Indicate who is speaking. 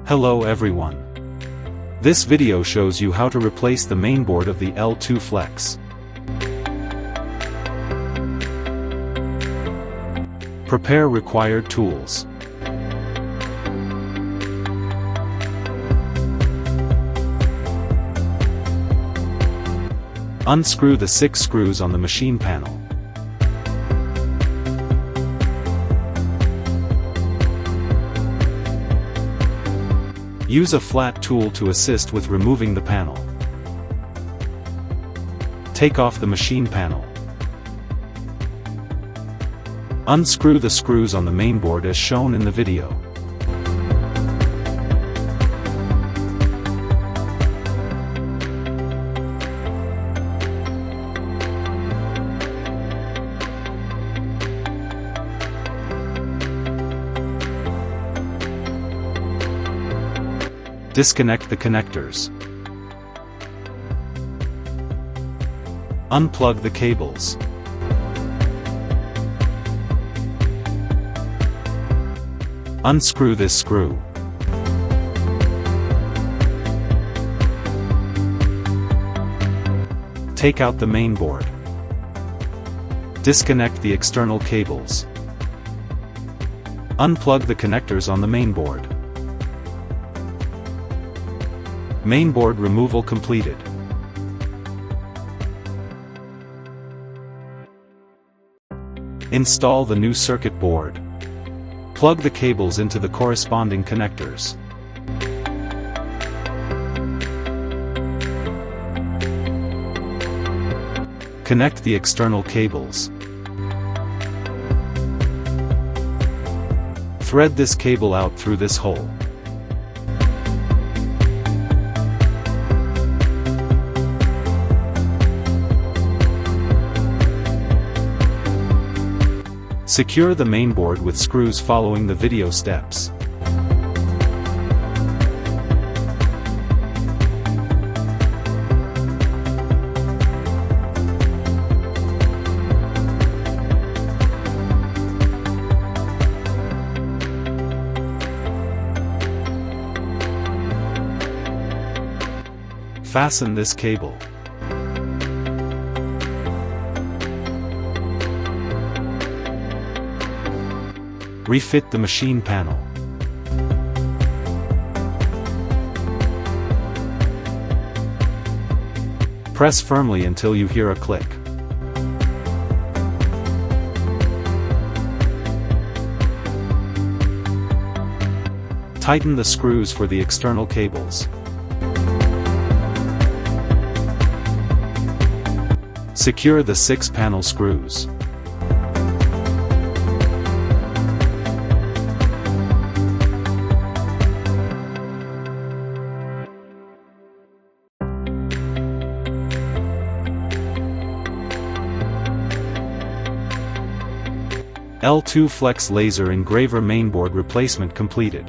Speaker 1: Hello everyone. This video shows you how to replace the mainboard of the L2 Flex. Prepare required tools. Unscrew the 6 screws on the machine panel. Use a flat tool to assist with removing the panel. Take off the machine panel. Unscrew the screws on the mainboard as shown in the video. Disconnect the connectors. Unplug the cables. Unscrew this screw. Take out the mainboard. Disconnect the external cables. Unplug the connectors on the mainboard. Mainboard removal completed. Install the new circuit board. Plug the cables into the corresponding connectors. Connect the external cables. Thread this cable out through this hole. Secure the mainboard with screws following the video steps. Fasten this cable. Refit the machine panel. Press firmly until you hear a click. Tighten the screws for the external cables. Secure the 6 panel screws. L2 Flex laser engraver mainboard replacement completed.